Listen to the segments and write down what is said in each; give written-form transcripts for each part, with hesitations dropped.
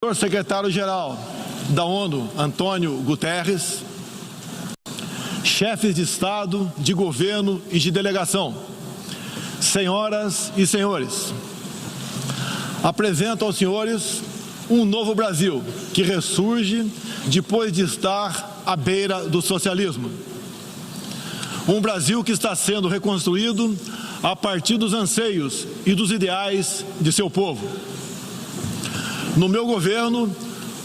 Senhor secretário-geral da ONU, Antônio Guterres, chefes de Estado, de governo e de delegação, senhoras e senhores, apresento aos senhores um novo Brasil que ressurge depois de estar à beira do socialismo. Um Brasil que está sendo reconstruído a partir dos anseios e dos ideais de seu povo. No meu governo,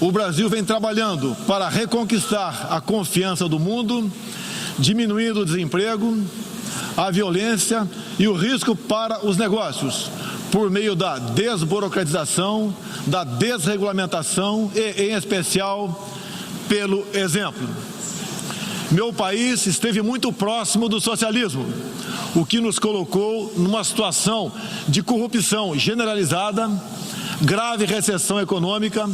o Brasil vem trabalhando para reconquistar a confiança do mundo, diminuindo o desemprego, a violência e o risco para os negócios, por meio da desburocratização, da desregulamentação e, em especial, pelo exemplo. Meu país esteve muito próximo do socialismo, o que nos colocou numa situação de corrupção generalizada, grave recessão econômica,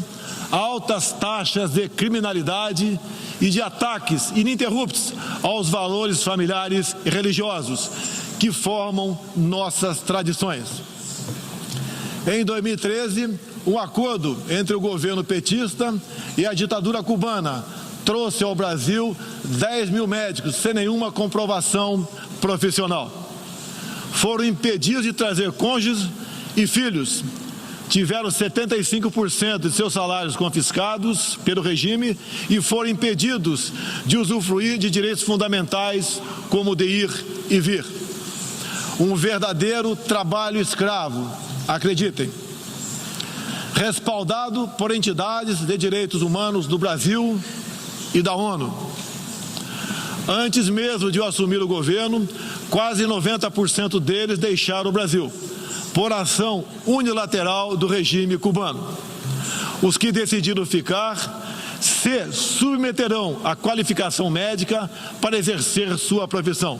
altas taxas de criminalidade e de ataques ininterruptos aos valores familiares e religiosos que formam nossas tradições. Em 2013, um acordo entre o governo petista e a ditadura cubana trouxe ao Brasil 10 mil médicos sem nenhuma comprovação profissional. Foram impedidos de trazer cônjuges e filhos. Tiveram 75% de seus salários confiscados pelo regime e foram impedidos de usufruir de direitos fundamentais como de ir e vir. Um verdadeiro trabalho escravo, acreditem. Respaldado por entidades de direitos humanos do Brasil e da ONU. Antes mesmo de eu assumir o governo, quase 90% deles deixaram o Brasil, por ação unilateral do regime cubano. Os que decidiram ficar se submeterão à qualificação médica para exercer sua profissão.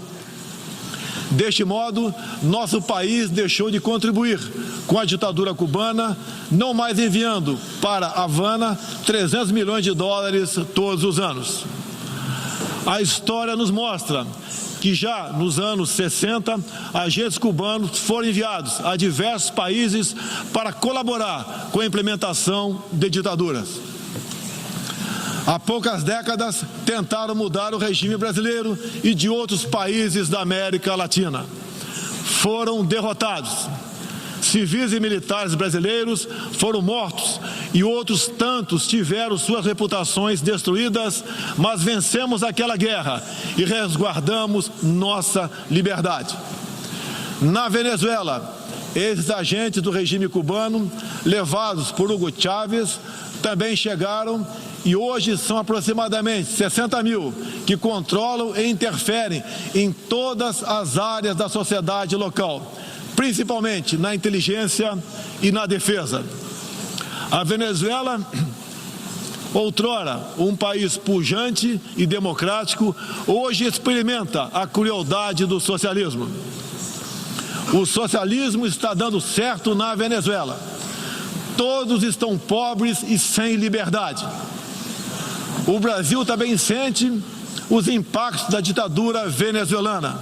Deste modo, nosso país deixou de contribuir com a ditadura cubana, não mais enviando para Havana 300 milhões de dólares todos os anos. A história nos mostra que já nos anos 60, agentes cubanos foram enviados a diversos países para colaborar com a implementação de ditaduras. Há poucas décadas, tentaram mudar o regime brasileiro e de outros países da América Latina. Foram derrotados. Civis e militares brasileiros foram mortos e outros tantos tiveram suas reputações destruídas, mas vencemos aquela guerra e resguardamos nossa liberdade. Na Venezuela, esses agentes do regime cubano, levados por Hugo Chávez, também chegaram e hoje são aproximadamente 60 mil que controlam e interferem em todas as áreas da sociedade local, principalmente na inteligência e na defesa. A Venezuela, outrora um país pujante e democrático, hoje experimenta a crueldade do socialismo. O socialismo está dando certo na Venezuela. Todos estão pobres e sem liberdade. O Brasil também sente os impactos da ditadura venezuelana.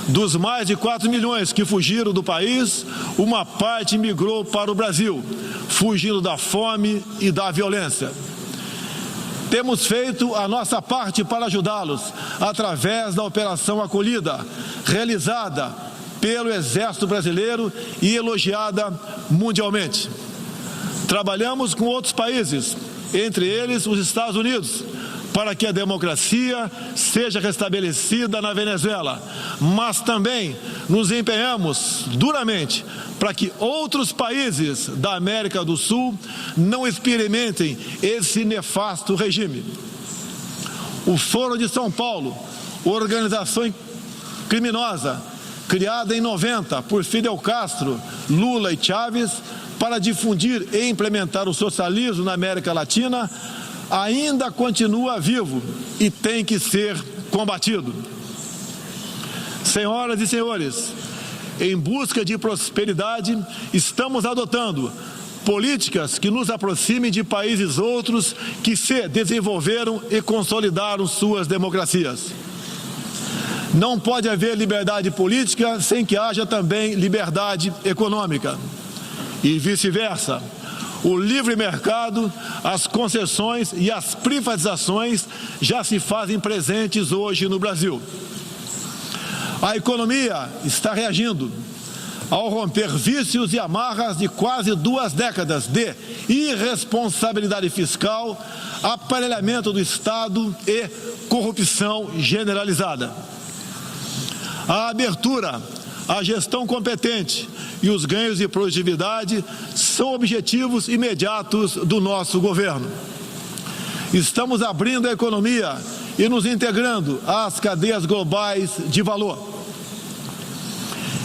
Dos mais de 4 milhões que fugiram do país, uma parte migrou para o Brasil, fugindo da fome e da violência. Temos feito a nossa parte para ajudá-los, através da Operação Acolhida, realizada pelo Exército Brasileiro e elogiada mundialmente. Trabalhamos com outros países, entre eles os Estados Unidos, para que a democracia seja restabelecida na Venezuela, mas também nos empenhamos duramente para que outros países da América do Sul não experimentem esse nefasto regime. O Foro de São Paulo, organização criminosa, criada em 90 por Fidel Castro, Lula e Chávez, para difundir e implementar o socialismo na América Latina, ainda continua vivo e tem que ser combatido. Senhoras e senhores, em busca de prosperidade, estamos adotando políticas que nos aproximem de países outros que se desenvolveram e consolidaram suas democracias. Não pode haver liberdade política sem que haja também liberdade econômica. E vice-versa. O livre mercado, as concessões e as privatizações já se fazem presentes hoje no Brasil. A economia está reagindo ao romper vícios e amarras de quase 2 décadas de irresponsabilidade fiscal, aparelhamento do Estado e corrupção generalizada. A abertura, a gestão competente e os ganhos de produtividade são objetivos imediatos do nosso governo. Estamos abrindo a economia e nos integrando às cadeias globais de valor.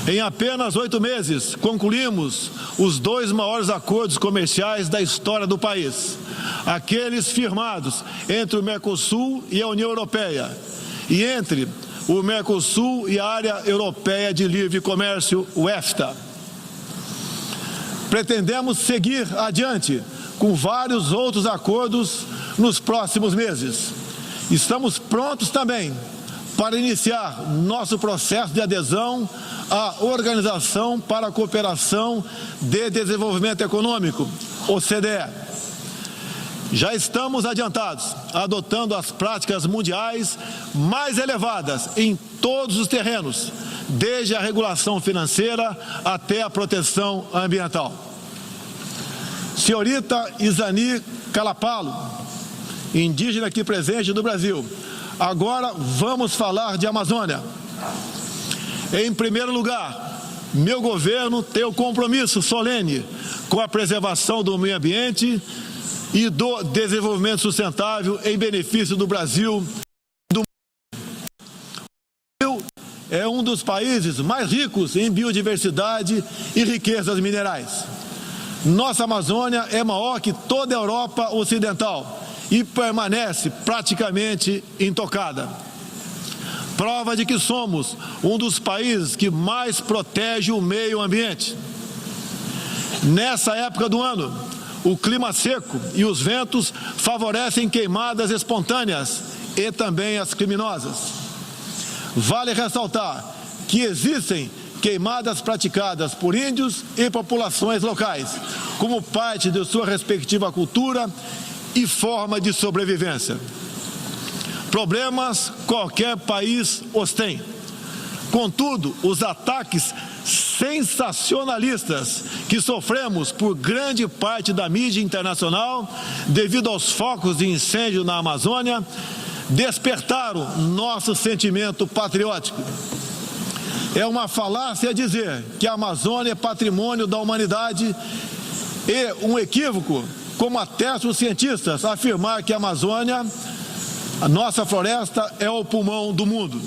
Em apenas 8 meses, concluímos os 2 maiores acordos comerciais da história do país, aqueles firmados entre o Mercosul e a União Europeia, e entre o Mercosul e a Área Europeia de Livre Comércio, o EFTA. Pretendemos seguir adiante com vários outros acordos nos próximos meses. Estamos prontos também para iniciar nosso processo de adesão à Organização para a Cooperação de Desenvolvimento Econômico, OCDE. Já estamos adiantados, adotando as práticas mundiais mais elevadas em todos os terrenos, desde a regulação financeira até a proteção ambiental. Senhorita Isani Calapalo, indígena aqui presente do Brasil, agora vamos falar de Amazônia. Em primeiro lugar, meu governo tem o compromisso solene com a preservação do meio ambiente e do desenvolvimento sustentável em benefício do Brasil. O Brasil é um dos países mais ricos em biodiversidade e riquezas minerais. Nossa Amazônia é maior que toda a Europa Ocidental e permanece praticamente intocada. Prova de que somos um dos países que mais protege o meio ambiente. Nessa época do ano, o clima seco e os ventos favorecem queimadas espontâneas e também as criminosas. Vale ressaltar que existem queimadas praticadas por índios e populações locais, como parte de sua respectiva cultura e forma de sobrevivência. Problemas qualquer país os tem. Contudo, os ataques sensacionalistas que sofremos por grande parte da mídia internacional, devido aos focos de incêndio na Amazônia, despertaram nosso sentimento patriótico. É uma falácia dizer que a Amazônia é patrimônio da humanidade e um equívoco, como atestam os cientistas, afirmar que a Amazônia, a nossa floresta, é o pulmão do mundo.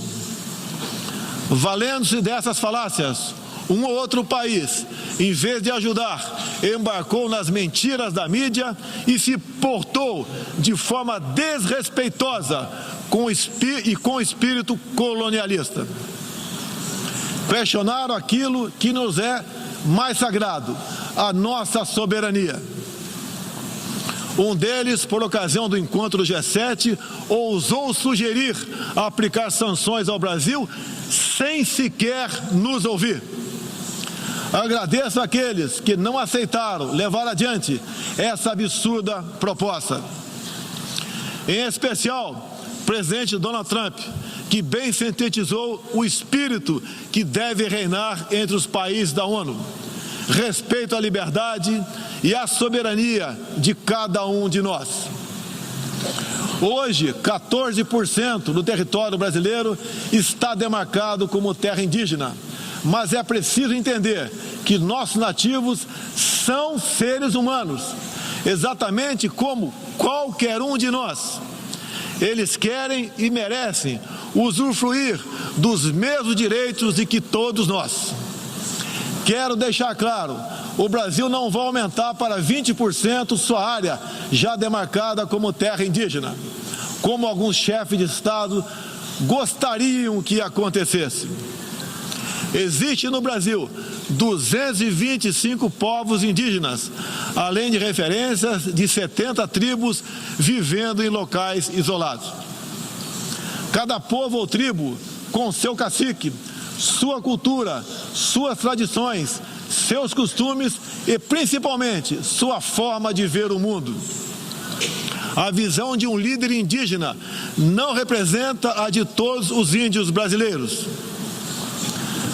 Valendo-se dessas falácias, um ou outro país, em vez de ajudar, embarcou nas mentiras da mídia e se portou de forma desrespeitosa com espírito colonialista. Questionaram aquilo que nos é mais sagrado, a nossa soberania. Um deles, por ocasião do encontro do G7, ousou sugerir aplicar sanções ao Brasil sem sequer nos ouvir. Agradeço àqueles que não aceitaram levar adiante essa absurda proposta. Em especial, o presidente Donald Trump, que bem sintetizou o espírito que deve reinar entre os países da ONU: respeito à liberdade e à soberania de cada um de nós. Hoje, 14% do território brasileiro está demarcado como terra indígena, mas é preciso entender que nossos nativos são seres humanos, exatamente como qualquer um de nós. Eles querem e merecem usufruir dos mesmos direitos de que todos nós. Quero deixar claro, o Brasil não vai aumentar para 20% sua área já demarcada como terra indígena, como alguns chefes de Estado gostariam que acontecesse. Existe no Brasil 225 povos indígenas, além de referências de 70 tribos vivendo em locais isolados. Cada povo ou tribo, com seu cacique, sua cultura, suas tradições, seus costumes e, principalmente, sua forma de ver o mundo. A visão de um líder indígena não representa a de todos os índios brasileiros.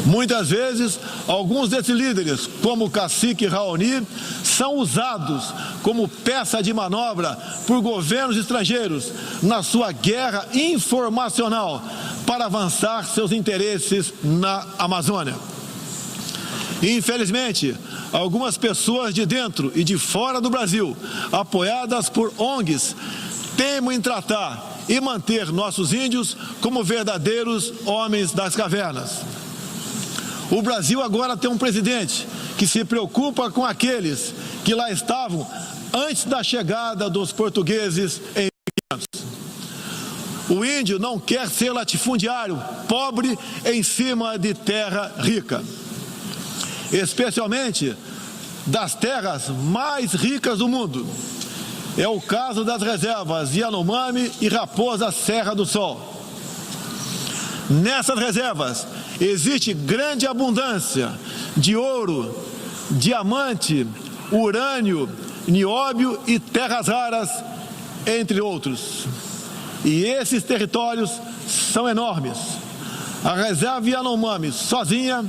Muitas vezes, alguns desses líderes, como o cacique Raoni, são usados como peça de manobra por governos estrangeiros na sua guerra informacional para avançar seus interesses na Amazônia. Infelizmente, algumas pessoas de dentro e de fora do Brasil, apoiadas por ONGs, teimam em tratar e manter nossos índios como verdadeiros homens das cavernas. O Brasil agora tem um presidente que se preocupa com aqueles que lá estavam antes da chegada dos portugueses em 1500. O índio não quer ser latifundiário, pobre em cima de terra rica, especialmente das terras mais ricas do mundo. É o caso das reservas Yanomami e Raposa Serra do Sol. Nessas reservas existe grande abundância de ouro, diamante, urânio, nióbio e terras raras, entre outros. E esses territórios são enormes. A reserva Yanomami sozinha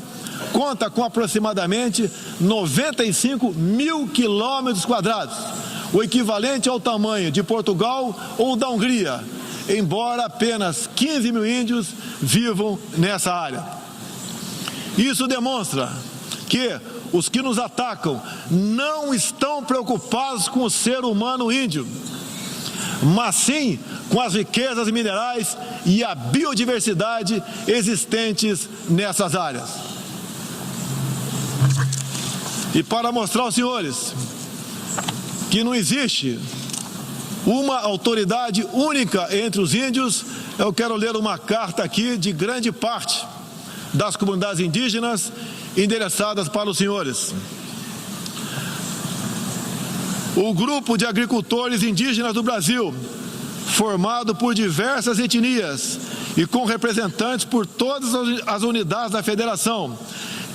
conta com aproximadamente 95 mil quilômetros quadrados, o equivalente ao tamanho de Portugal ou da Hungria, embora apenas 15 mil índios vivam nessa área. Isso demonstra que os que nos atacam não estão preocupados com o ser humano índio, mas sim com as riquezas minerais e a biodiversidade existentes nessas áreas. E para mostrar aos senhores que não existe uma autoridade única entre os índios, eu quero ler uma carta aqui de grande parte das comunidades indígenas endereçadas para os senhores. O grupo de agricultores indígenas do Brasil, formado por diversas etnias e com representantes por todas as unidades da federação,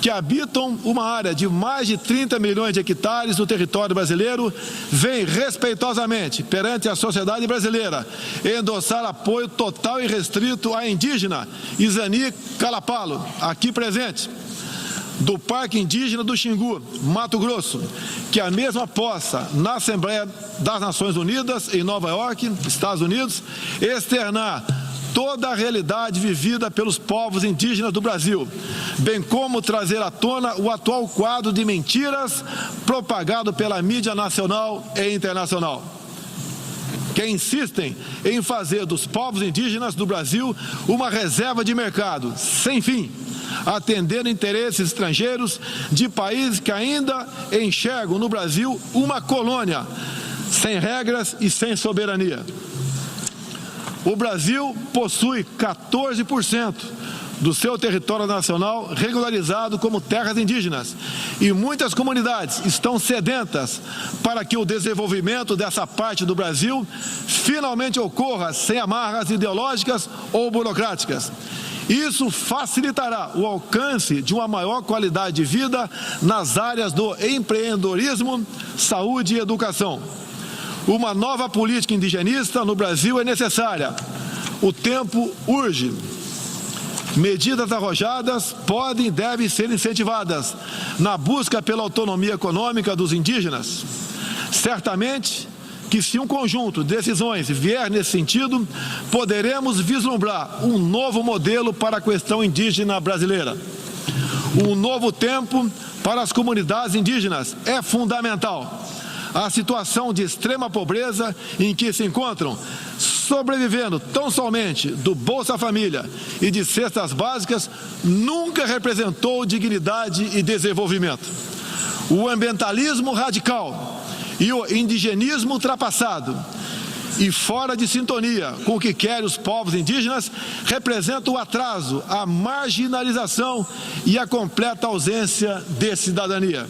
que habitam uma área de mais de 30 milhões de hectares no território brasileiro, vem respeitosamente perante a sociedade brasileira endossar apoio total e restrito à indígena Izani Calapalo, aqui presente, do Parque Indígena do Xingu, Mato Grosso, que a mesma possa, na Assembleia das Nações Unidas, em Nova York, Estados Unidos, externar toda a realidade vivida pelos povos indígenas do Brasil, bem como trazer à tona o atual quadro de mentiras propagado pela mídia nacional e internacional, que insistem em fazer dos povos indígenas do Brasil uma reserva de mercado sem fim, atendendo interesses estrangeiros de países que ainda enxergam no Brasil uma colônia, sem regras e sem soberania. O Brasil possui 14% do seu território nacional regularizado como terras indígenas e muitas comunidades estão sedentas para que o desenvolvimento dessa parte do Brasil finalmente ocorra sem amarras ideológicas ou burocráticas. Isso facilitará o alcance de uma maior qualidade de vida nas áreas do empreendedorismo, saúde e educação. Uma nova política indigenista no Brasil é necessária. O tempo urge. Medidas arrojadas podem e devem ser incentivadas na busca pela autonomia econômica dos indígenas. Certamente que, se um conjunto de decisões vier nesse sentido, poderemos vislumbrar um novo modelo para a questão indígena brasileira. Um novo tempo para as comunidades indígenas é fundamental. A situação de extrema pobreza em que se encontram, sobrevivendo tão somente do Bolsa Família e de cestas básicas, nunca representou dignidade e desenvolvimento. O ambientalismo radical e o indigenismo ultrapassado e fora de sintonia com o que querem os povos indígenas representam o atraso, a marginalização e a completa ausência de cidadania.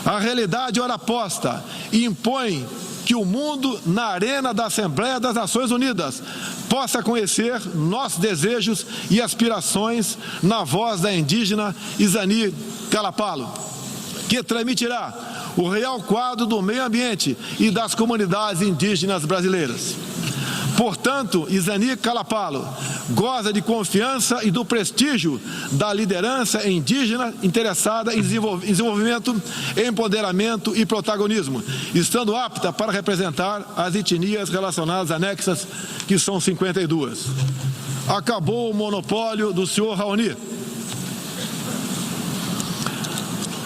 A realidade ora posta impõe que o mundo, na arena da Assembleia das Nações Unidas, possa conhecer nossos desejos e aspirações na voz da indígena Izani Calapalo, que transmitirá o real quadro do meio ambiente e das comunidades indígenas brasileiras. Portanto, Izani Calapalo goza de confiança e do prestígio da liderança indígena interessada em desenvolvimento, empoderamento e protagonismo, estando apta para representar as etnias relacionadas anexas, que são 52. Acabou o monopólio do senhor Raoni.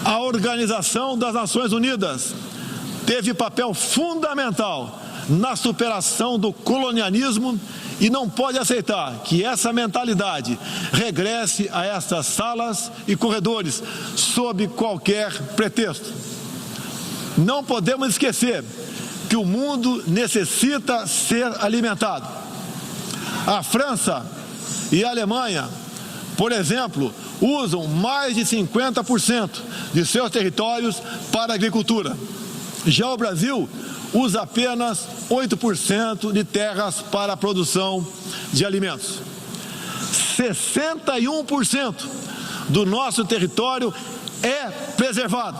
A Organização das Nações Unidas teve papel fundamental na superação do colonialismo e não pode aceitar que essa mentalidade regresse a essas salas e corredores sob qualquer pretexto. Não podemos esquecer que o mundo necessita ser alimentado. A França e a Alemanha, por exemplo, usam mais de 50% de seus territórios para a agricultura. Já o Brasil usa apenas 8% de terras para a produção de alimentos. 61% do nosso território é preservado.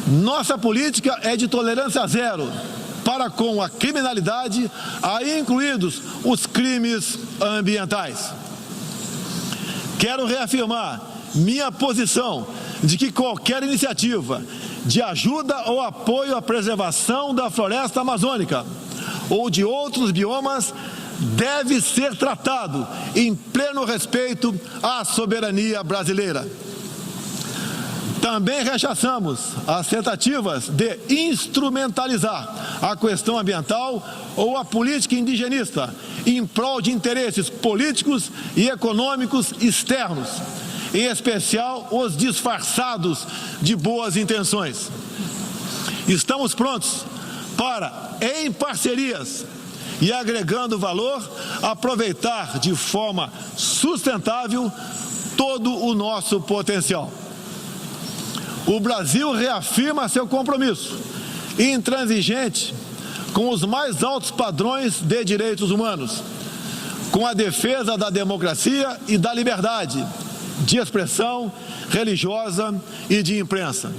Nossa política é de tolerância zero para com a criminalidade, aí incluídos os crimes ambientais. Quero reafirmar minha posição de que qualquer iniciativa de ajuda ou apoio à preservação da floresta amazônica ou de outros biomas deve ser tratado em pleno respeito à soberania brasileira. Também rechaçamos as tentativas de instrumentalizar a questão ambiental ou a política indigenista em prol de interesses políticos e econômicos externos, em especial os disfarçados de boas intenções. Estamos prontos para, em parcerias e agregando valor, aproveitar de forma sustentável todo o nosso potencial. O Brasil reafirma seu compromisso intransigente com os mais altos padrões de direitos humanos, com a defesa da democracia e da liberdade de expressão religiosa e de imprensa.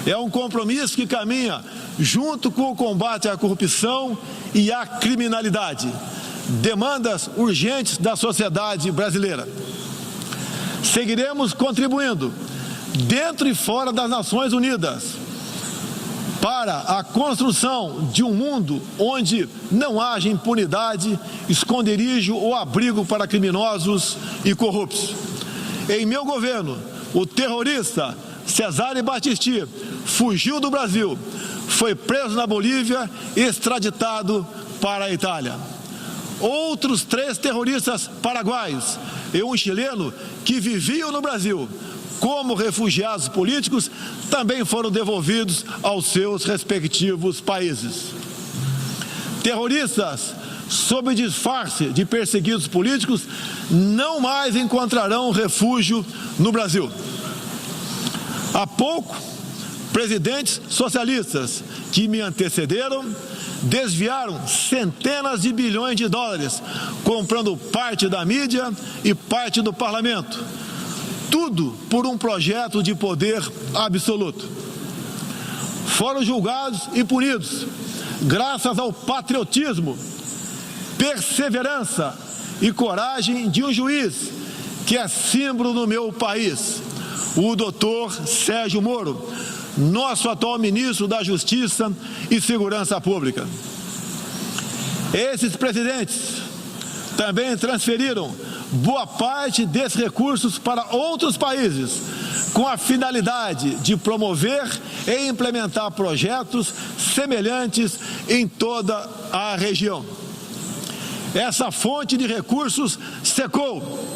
É um compromisso que caminha junto com o combate à corrupção e à criminalidade, demandas urgentes da sociedade brasileira. Seguiremos contribuindo, dentro e fora das Nações Unidas, para a construção de um mundo onde não haja impunidade, esconderijo ou abrigo para criminosos e corruptos. Em meu governo, o terrorista Cesare Battisti fugiu do Brasil, foi preso na Bolívia e extraditado para a Itália. Outros 3 terroristas paraguaios e um chileno que viviam no Brasil como refugiados políticos também foram devolvidos aos seus respectivos países. Terroristas, sob disfarce de perseguidos políticos, não mais encontrarão refúgio no Brasil. Há pouco, presidentes socialistas que me antecederam desviaram centenas de bilhões de dólares, comprando parte da mídia e parte do parlamento. Tudo por um projeto de poder absoluto. Foram julgados e punidos graças ao patriotismo, perseverança e coragem de um juiz que é símbolo no meu país, o doutor Sérgio Moro, nosso atual ministro da Justiça e Segurança Pública. Esses presidentes também transferiram boa parte desses recursos para outros países, com a finalidade de promover e implementar projetos semelhantes em toda a região. Essa fonte de recursos secou.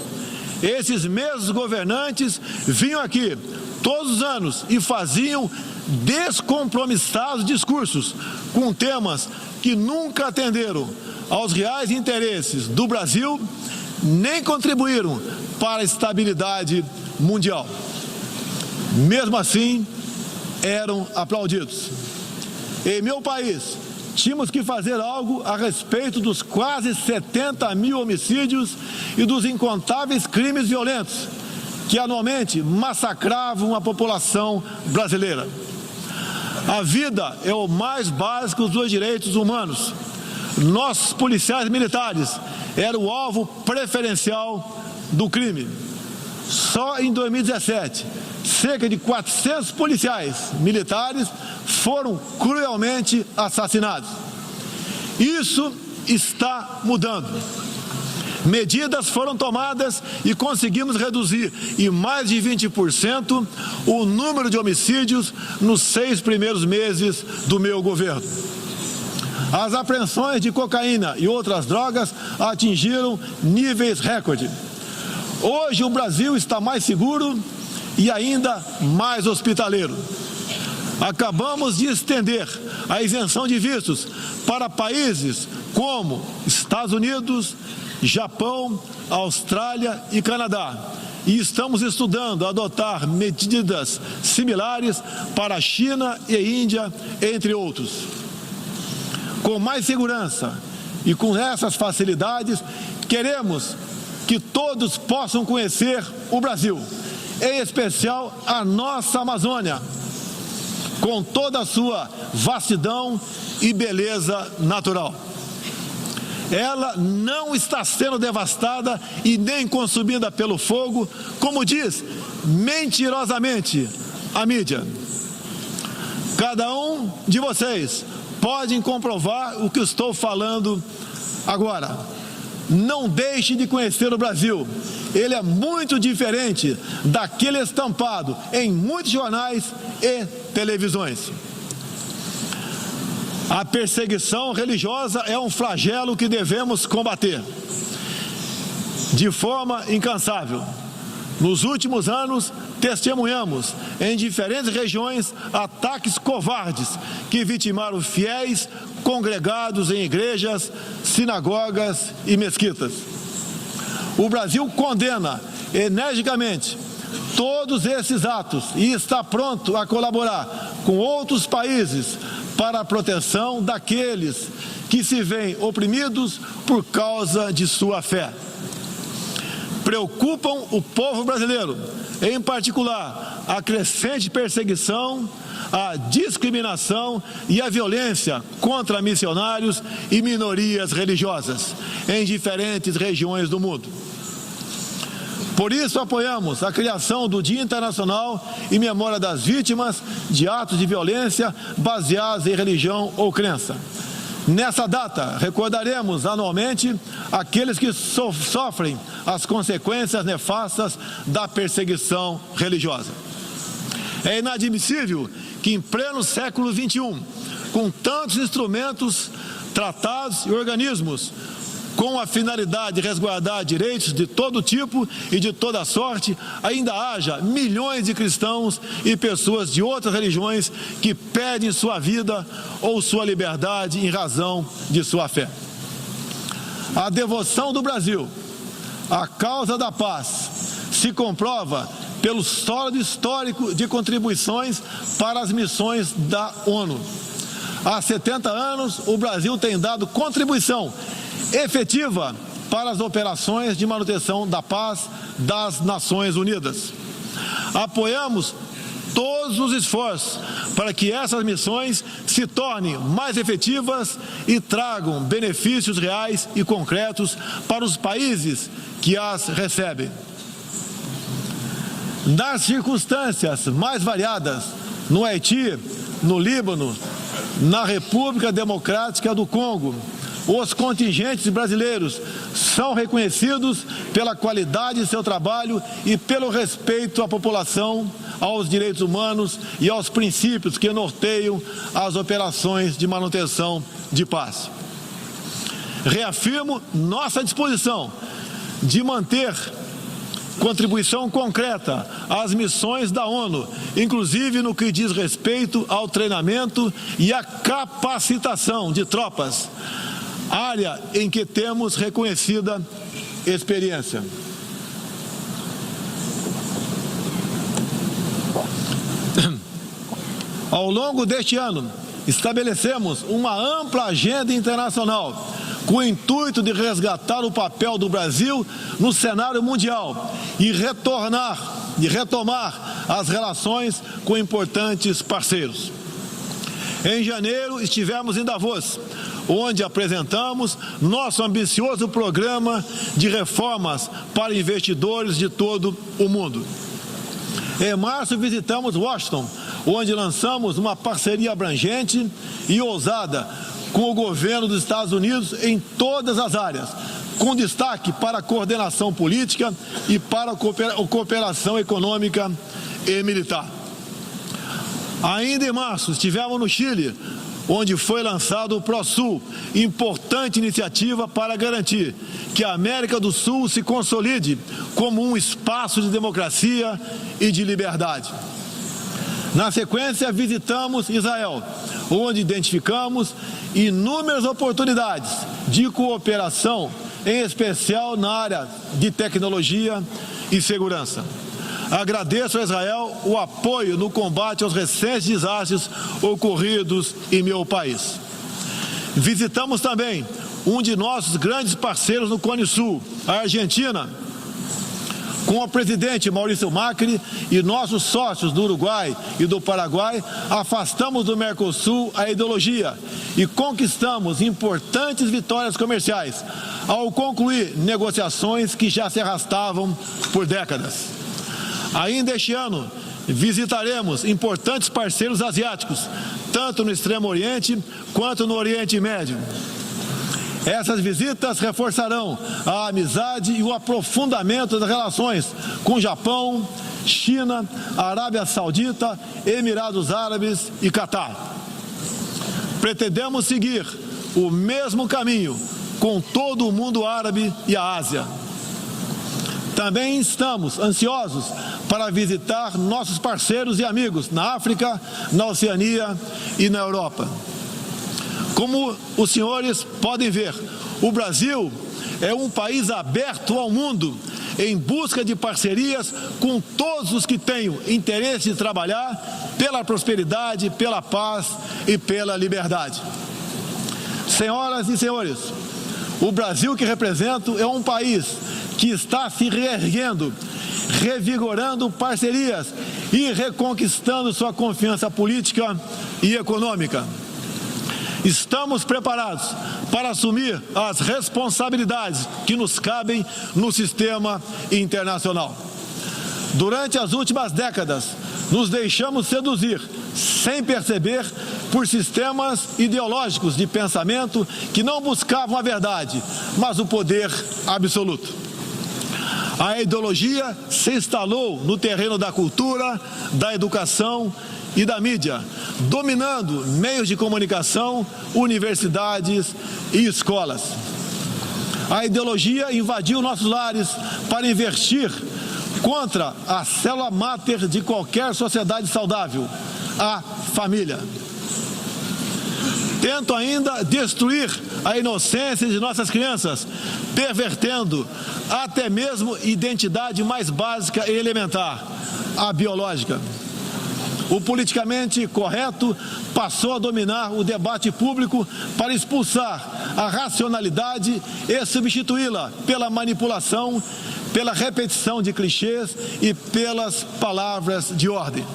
Esses mesmos governantes vinham aqui todos os anos e faziam descompromissados discursos com temas que nunca atenderam aos reais interesses do Brasil, nem contribuíram para a estabilidade mundial. Mesmo assim, eram aplaudidos. Em meu país, tínhamos que fazer algo a respeito dos quase 70 mil homicídios e dos incontáveis crimes violentos que anualmente massacravam a população brasileira. A vida é o mais básico dos direitos humanos. Nossos policiais militares eram o alvo preferencial do crime. Só em 2017, cerca de 400 policiais militares foram cruelmente assassinados. Isso está mudando. Medidas foram tomadas e conseguimos reduzir em mais de 20% o número de homicídios nos 6 primeiros meses do meu governo. As apreensões de cocaína e outras drogas atingiram níveis recorde. Hoje o Brasil está mais seguro e ainda mais hospitaleiro. Acabamos de estender a isenção de vistos para países como Estados Unidos, Japão, Austrália e Canadá. E estamos estudando adotar medidas similares para a China e Índia, entre outros. Com mais segurança e com essas facilidades, queremos que todos possam conhecer o Brasil, em especial a nossa Amazônia, com toda a sua vastidão e beleza natural. Ela não está sendo devastada e nem consumida pelo fogo, como diz mentirosamente a mídia. Cada um de vocês pode comprovar o que estou falando agora. Não deixe de conhecer o Brasil. Ele é muito diferente daquele estampado em muitos jornais e televisões. A perseguição religiosa é um flagelo que devemos combater de forma incansável. Nos últimos anos, testemunhamos em diferentes regiões ataques covardes que vitimaram fiéis congregados em igrejas, sinagogas e mesquitas. O Brasil condena energicamente todos esses atos e está pronto a colaborar com outros países para a proteção daqueles que se veem oprimidos por causa de sua fé. Preocupam o povo brasileiro, em particular, a crescente perseguição, a discriminação e a violência contra missionários e minorias religiosas em diferentes regiões do mundo. Por isso, apoiamos a criação do Dia Internacional em memória das vítimas de atos de violência baseados em religião ou crença. Nessa data, recordaremos anualmente aqueles que sofrem as consequências nefastas da perseguição religiosa. É inadmissível que, em pleno século XXI, com tantos instrumentos, tratados e organismos com a finalidade de resguardar direitos de todo tipo e de toda sorte, ainda haja milhões de cristãos e pessoas de outras religiões que perdem sua vida ou sua liberdade em razão de sua fé. A devoção do Brasil à causa da paz se comprova pelo sólido histórico de contribuições para as missões da ONU. Há 70 anos, o Brasil tem dado contribuição efetiva para as operações de manutenção da paz das Nações Unidas. Apoiamos todos os esforços para que essas missões se tornem mais efetivas e tragam benefícios reais e concretos para os países que as recebem. Nas circunstâncias mais variadas, no Haiti, no Líbano, na República Democrática do Congo, os contingentes brasileiros são reconhecidos pela qualidade de seu trabalho e pelo respeito à população, aos direitos humanos e aos princípios que norteiam as operações de manutenção de paz. Reafirmo nossa disposição de manter contribuição concreta às missões da ONU, inclusive no que diz respeito ao treinamento e à capacitação de tropas, área em que temos reconhecida experiência. Ao longo deste ano, estabelecemos uma ampla agenda internacional com o intuito de resgatar o papel do Brasil no cenário mundial e retornar de retomar as relações com importantes parceiros. Em janeiro, estivemos em Davos, onde apresentamos nosso ambicioso programa de reformas para investidores de todo o mundo. Em março, visitamos Washington, onde lançamos uma parceria abrangente e ousada com o governo dos Estados Unidos em todas as áreas, com destaque para a coordenação política e para a cooperação econômica e militar. Ainda em março, estivemos no Chile, onde foi lançado o ProSul, importante iniciativa para garantir que a América do Sul se consolide como um espaço de democracia e de liberdade. Na sequência, visitamos Israel, onde identificamos inúmeras oportunidades de cooperação, em especial na área de tecnologia e segurança. Agradeço a Israel o apoio no combate aos recentes desastres ocorridos em meu país. Visitamos também um de nossos grandes parceiros no Cone Sul, a Argentina. Com o presidente Maurício Macri e nossos sócios do Uruguai e do Paraguai, afastamos do Mercosul a ideologia e conquistamos importantes vitórias comerciais, ao concluir negociações que já se arrastavam por décadas. Ainda este ano, visitaremos importantes parceiros asiáticos, tanto no Extremo Oriente quanto no Oriente Médio. Essas visitas reforçarão a amizade e o aprofundamento das relações com Japão, China, Arábia Saudita, Emirados Árabes e Catar. Pretendemos seguir o mesmo caminho com todo o mundo árabe e a Ásia. Também estamos ansiosos para visitar nossos parceiros e amigos na África, na Oceania e na Europa. Como os senhores podem ver, o Brasil é um país aberto ao mundo em busca de parcerias com todos os que tenham interesse de trabalhar pela prosperidade, pela paz e pela liberdade. Senhoras e senhores, o Brasil que represento é um país que está se reerguendo, revigorando parcerias e reconquistando sua confiança política e econômica. Estamos preparados para assumir as responsabilidades que nos cabem no sistema internacional. Durante as últimas décadas, nos deixamos seduzir, sem perceber, por sistemas ideológicos de pensamento que não buscavam a verdade, mas o poder absoluto. A ideologia se instalou no terreno da cultura, da educação e da mídia, dominando meios de comunicação, universidades e escolas. A ideologia invadiu nossos lares para investir contra a célula máter de qualquer sociedade saudável, a família. Tentam ainda destruir a inocência de nossas crianças, pervertendo até mesmo identidade mais básica e elementar, a biológica. O politicamente correto passou a dominar o debate público para expulsar a racionalidade e substituí-la pela manipulação, pela repetição de clichês e pelas palavras de ordem.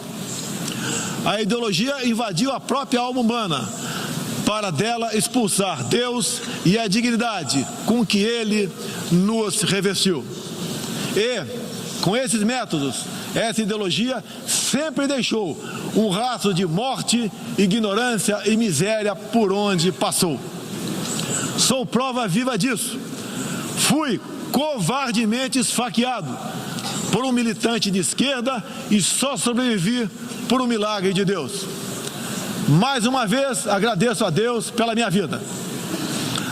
A ideologia invadiu a própria alma humana, para dela expulsar Deus e a dignidade com que Ele nos revestiu. E, com esses métodos, essa ideologia sempre deixou um rastro de morte, ignorância e miséria por onde passou. Sou prova viva disso. Fui covardemente esfaqueado por um militante de esquerda e só sobrevivi por um milagre de Deus. Mais uma vez, agradeço a Deus pela minha vida.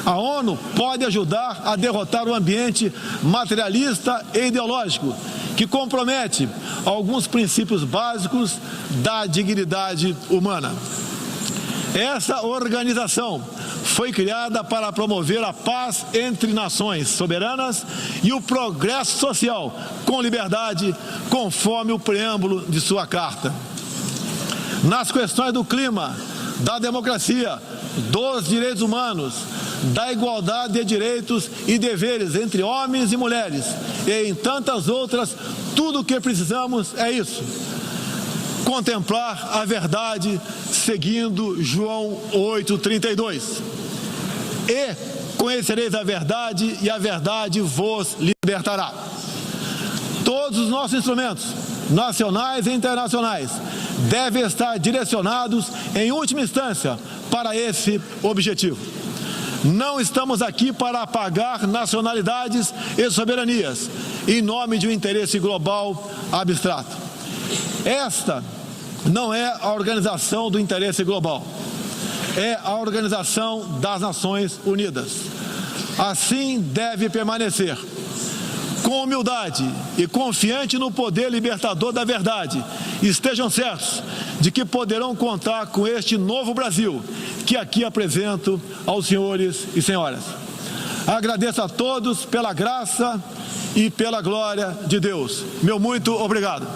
A ONU pode ajudar a derrotar o ambiente materialista e ideológico que compromete alguns princípios básicos da dignidade humana. Essa organização foi criada para promover a paz entre nações soberanas e o progresso social com liberdade, conforme o preâmbulo de sua carta. Nas questões do clima, da democracia, dos direitos humanos, da igualdade de direitos e deveres entre homens e mulheres, e em tantas outras, Tudo o que precisamos é isso: contemplar a verdade seguindo João 8,32. E conhecereis a verdade, e a verdade vos libertará. Todos os nossos instrumentos, nacionais e internacionais, devem estar direcionados, em última instância, para esse objetivo. Não estamos aqui para apagar nacionalidades e soberanias, em nome de um interesse global abstrato. Esta não é a organização do interesse global, é a Organização das Nações Unidas. Assim deve permanecer, com humildade e confiante no poder libertador da verdade. Estejam certos de que poderão contar com este novo Brasil que aqui apresento aos senhores e senhoras. Agradeço a todos pela graça e pela glória de Deus. Meu muito obrigado.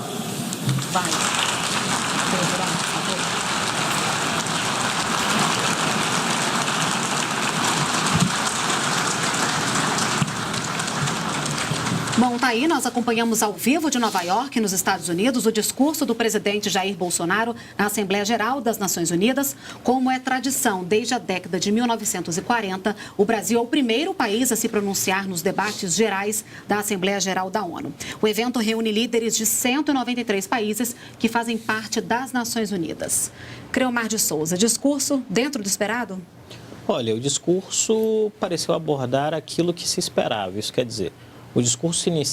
Bom, tá aí, nós acompanhamos ao vivo de Nova York, nos Estados Unidos, o discurso do presidente Jair Bolsonaro na Assembleia Geral das Nações Unidas. Como é tradição, desde a década de 1940, o Brasil é o primeiro país a se pronunciar nos debates gerais da Assembleia Geral da ONU. O evento reúne líderes de 193 países que fazem parte das Nações Unidas. Creomar de Souza, discurso dentro do esperado? Olha, o discurso pareceu abordar aquilo que se esperava, isso quer dizer, o discurso inicial